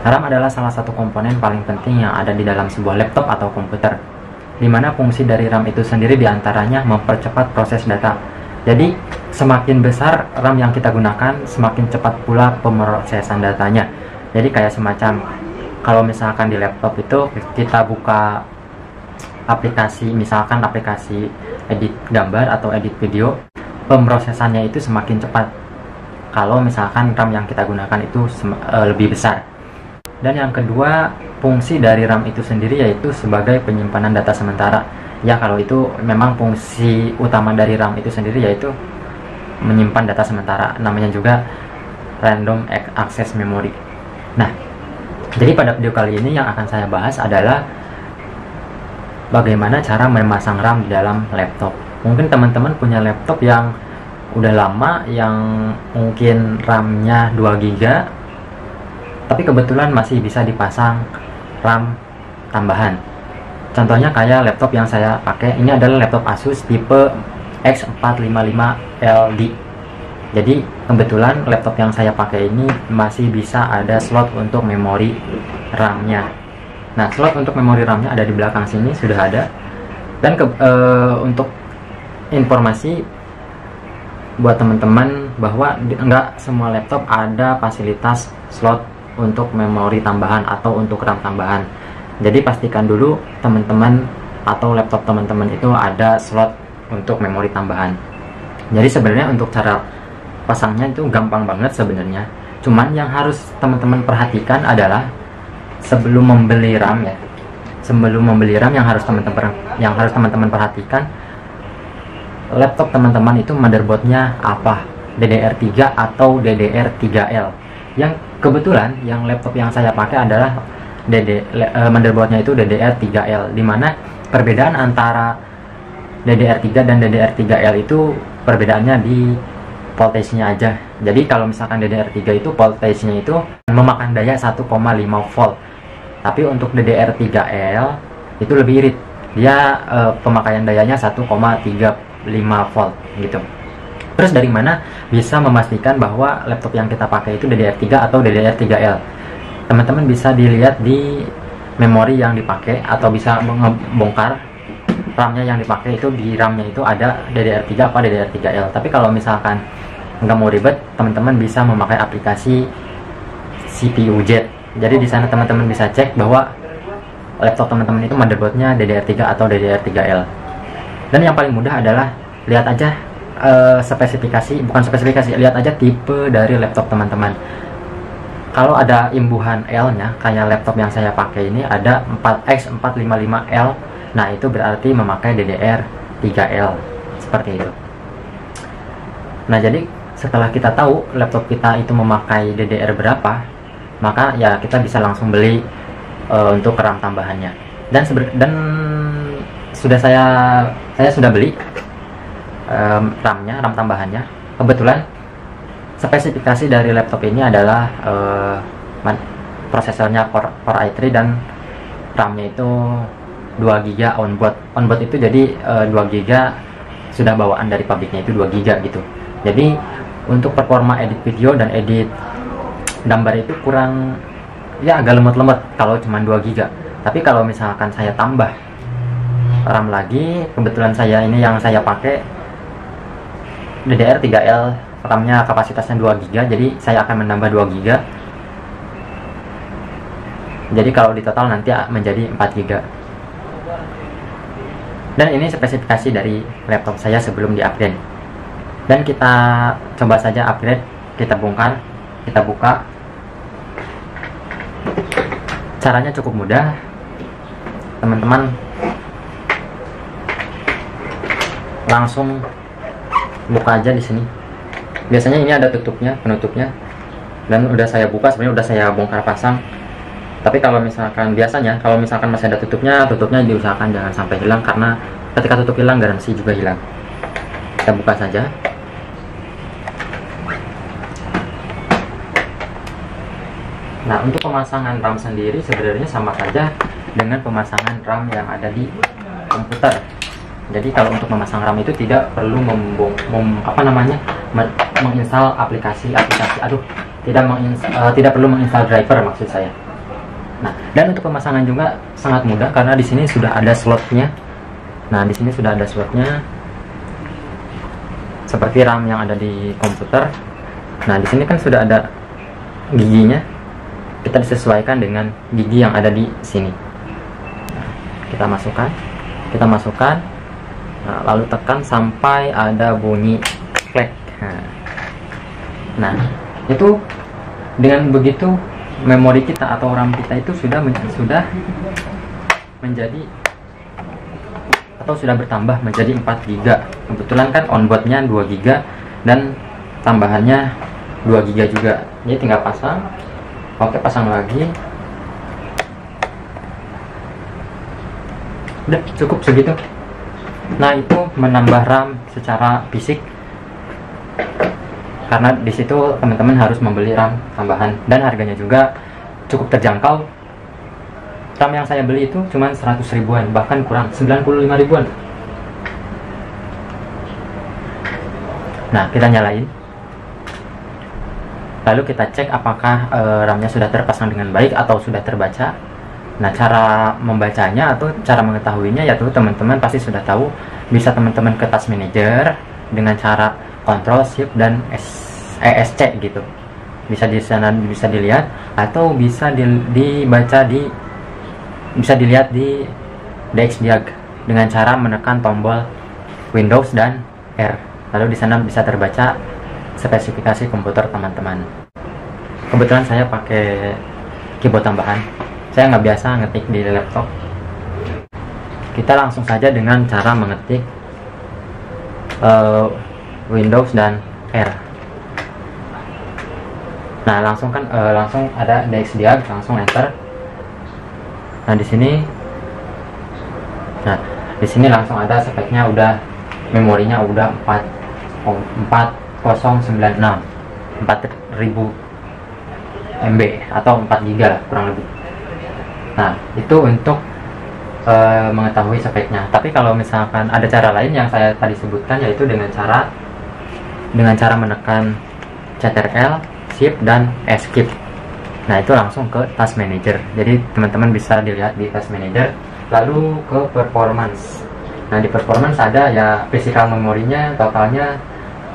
RAM adalah salah satu komponen paling penting yang ada di dalam sebuah laptop atau komputer, di mana fungsi dari RAM itu sendiri diantaranya mempercepat proses data. Jadi semakin besar RAM yang kita gunakan, semakin cepat pula pemrosesan datanya. Jadi kayak semacam kalau misalkan di laptop itu kita buka aplikasi, misalkan aplikasi edit gambar atau edit video, pemrosesannya itu semakin cepat kalau misalkan RAM yang kita gunakan itu lebih besar. Dan yang kedua, fungsi dari RAM itu sendiri yaitu sebagai penyimpanan data sementara. Ya, kalau itu memang fungsi utama dari RAM itu sendiri yaitu menyimpan data sementara, namanya juga random access memory. Nah, jadi pada video kali ini yang akan saya bahas adalah bagaimana cara memasang RAM di dalam laptop. Mungkin teman-teman punya laptop yang udah lama, yang mungkin RAM-nya 2 GB, tapi kebetulan masih bisa dipasang RAM tambahan. Contohnya kayak laptop yang saya pakai, ini adalah laptop Asus tipe X455LD. Jadi kebetulan laptop yang saya pakai ini masih bisa ada slot untuk memori RAM-nya. Nah, slot untuk memori RAM-nya ada di belakang sini, sudah ada. Dan untuk informasi buat teman-teman bahwa enggak semua laptop ada fasilitas slot untuk memori tambahan atau untuk RAM tambahan. Jadi pastikan dulu teman-teman atau laptop teman-teman itu ada slot untuk memori tambahan. Jadi sebenarnya untuk cara pasangnya itu gampang banget sebenarnya. Cuman yang harus teman-teman perhatikan adalah sebelum membeli RAM ya. Sebelum membeli RAM yang harus teman-teman perhatikan, laptop teman-teman itu motherboardnya apa? DDR3 atau DDR3L. Yang kebetulan yang laptop yang saya pakai adalah motherboardnya itu DDR3L, dimana perbedaan antara DDR3 dan DDR3L itu perbedaannya di voltage-nya aja. Jadi kalau misalkan DDR3 itu voltage-nya itu memakan daya 1,5 volt, tapi untuk DDR3L itu lebih irit, dia pemakaian dayanya 1,35 volt gitu. Terus dari mana bisa memastikan bahwa laptop yang kita pakai itu DDR3 atau DDR3L? Teman-teman bisa dilihat di memori yang dipakai, atau bisa membongkar RAM-nya yang dipakai itu, di RAM-nya itu ada DDR3 apa DDR3L. Tapi kalau misalkan nggak mau ribet, teman-teman bisa memakai aplikasi CPU-Z. Jadi di sana teman-teman bisa cek bahwa laptop teman-teman itu motherboardnya DDR3 atau DDR3L. Dan yang paling mudah adalah lihat aja lihat aja tipe dari laptop teman-teman. Kalau ada imbuhan L-nya, kayak laptop yang saya pakai ini ada X455L, nah itu berarti memakai DDR3L, seperti itu. Nah, jadi setelah kita tahu laptop kita itu memakai DDR berapa, maka ya kita bisa langsung beli untuk RAM tambahannya. Dan saya sudah beli RAM-nya, RAM tambahannya. Kebetulan spesifikasi dari laptop ini adalah prosesornya Core i3 dan RAM-nya itu 2 GB onboard. Onboard itu jadi 2 GB sudah bawaan dari pabriknya, itu 2 GB gitu. Jadi untuk performa edit video dan edit gambar itu kurang, ya agak lemot-lemot kalau cuma 2 GB. Tapi kalau misalkan saya tambah RAM lagi, kebetulan saya ini yang saya pakai DDR3L, RAM-nya kapasitasnya 2 GB, jadi saya akan menambah 2 GB. Jadi kalau di total nanti menjadi 4 GB. Dan ini spesifikasi dari laptop saya sebelum di-upgrade. Dan kita coba saja upgrade, kita bongkar, kita buka. Caranya cukup mudah. Teman-teman langsung buka aja di sini. Biasanya ini ada penutupnya, dan udah saya buka, sebenarnya udah saya bongkar pasang. Tapi kalau misalkan masih ada tutupnya diusahakan jangan sampai hilang, karena ketika tutup hilang garansi juga hilang. Kita buka saja. Nah, untuk pemasangan RAM sendiri sebenarnya sama saja dengan pemasangan RAM yang ada di komputer. Jadi kalau untuk memasang RAM itu tidak perlu menginstal aplikasi, tidak perlu menginstal driver maksud saya. Nah, dan untuk pemasangan juga sangat mudah karena di sini sudah ada slotnya. Nah, di sini sudah ada slotnya seperti RAM yang ada di komputer. Nah, di sini kan sudah ada giginya. Kita disesuaikan dengan gigi yang ada di sini. Nah, kita masukkan, nah, lalu tekan sampai ada bunyi klik. Nah, itu dengan begitu memori kita atau RAM kita itu sudah menjadi atau sudah bertambah menjadi 4 GB. Kebetulan kan onboardnya 2 GB dan tambahannya 2 GB juga. Jadi tinggal pasang. Oke, pasang lagi. Udah cukup segitu. Nah, itu menambah RAM secara fisik. Karena di situ teman-teman harus membeli RAM tambahan dan harganya juga cukup terjangkau. RAM yang saya beli itu cuma 100 ribuan, bahkan kurang, 95 ribuan. Nah, kita nyalain. Lalu kita cek apakah RAM-nya sudah terpasang dengan baik atau sudah terbaca. Nah, cara membacanya atau cara mengetahuinya yaitu teman-teman pasti sudah tahu. Bisa teman-teman ke Task Manager dengan cara Ctrl Shift dan ESC gitu. Bisa di sana bisa dilihat atau bisa bisa dilihat di DXDiag dengan cara menekan tombol Windows dan R. Lalu di sana bisa terbaca spesifikasi komputer teman-teman. Kebetulan saya pakai keyboard tambahan. Saya nggak biasa ngetik di laptop. Kita langsung saja dengan cara mengetik Windows dan R. Nah, langsung ada DXDiag, langsung enter. Nah, di sini langsung ada speknya, udah memorinya udah 4096 4000 MB atau 4 GB lah kurang lebih. Nah, itu untuk mengetahui speknya. Tapi kalau misalkan ada cara lain yang saya tadi sebutkan, yaitu dengan cara menekan Ctrl, Shift dan Escape. Nah, itu langsung ke Task Manager. Jadi teman-teman bisa dilihat di Task Manager. Lalu ke Performance. Nah, di Performance ada ya physical memorinya totalnya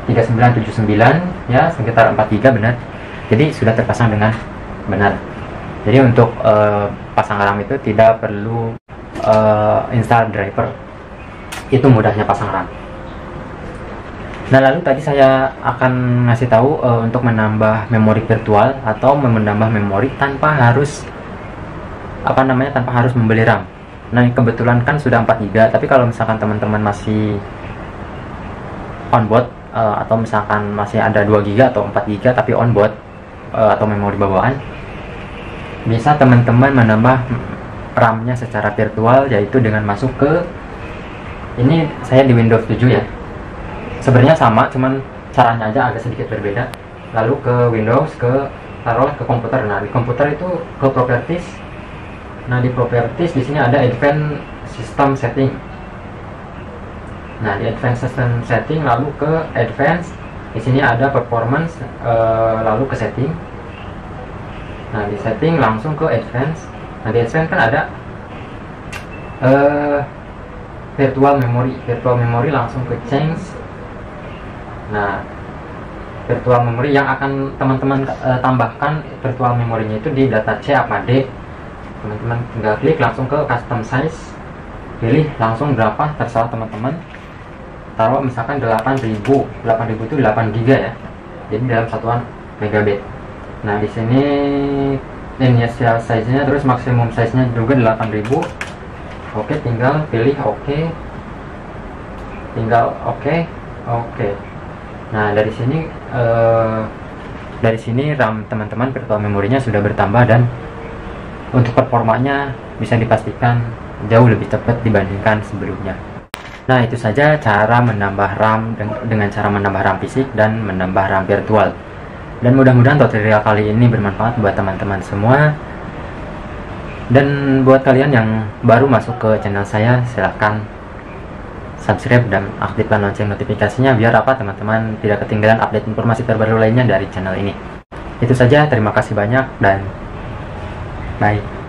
3979 ya, sekitar 4 GB benar. Jadi sudah terpasang dengan benar. Jadi untuk pasang RAM itu tidak perlu install driver. Itu mudahnya pasang RAM. Nah, lalu tadi saya akan ngasih tahu untuk menambah memori virtual atau menambah memori tanpa harus tanpa harus membeli RAM. Nah, kebetulan kan sudah 4 GB, tapi kalau misalkan teman-teman masih onboard atau misalkan masih ada 2 GB atau 4 GB tapi onboard atau memori bawaan, bisa teman-teman menambah RAM-nya secara virtual, yaitu dengan masuk ke ini, saya di Windows 7 ya. Sebenarnya sama, cuman caranya aja agak sedikit berbeda. Lalu ke Windows, taruh ke komputer. Nah, di komputer itu ke Properties. Nah, di Properties di sini ada Advanced System Setting. Nah, di Advanced System Setting lalu ke Advanced. Di sini ada Performance, lalu ke Setting. Nah, di Setting langsung ke Advanced. Nah, di Advanced kan ada Virtual Memory langsung ke Change. Nah, virtual memory yang akan teman-teman tambahkan virtual memorinya itu di data C apa D. Teman-teman tinggal klik langsung ke custom size, pilih langsung berapa terserah teman-teman. Taruh misalkan 8000 itu 8 GB ya. Jadi dalam satuan megabit. Nah, di sini initial size-nya terus maksimum size-nya juga 8000. Oke, tinggal pilih oke. Oke. Nah, dari sini RAM teman-teman virtual memorinya sudah bertambah dan untuk performanya bisa dipastikan jauh lebih cepat dibandingkan sebelumnya. Nah, itu saja cara menambah RAM dengan cara menambah RAM fisik dan menambah RAM virtual. Dan mudah-mudahan tutorial kali ini bermanfaat buat teman-teman semua. Dan buat kalian yang baru masuk ke channel saya, silahkan subscribe dan aktifkan lonceng notifikasinya biar teman-teman tidak ketinggalan update informasi terbaru lainnya dari channel ini. Itu saja, terima kasih banyak dan bye.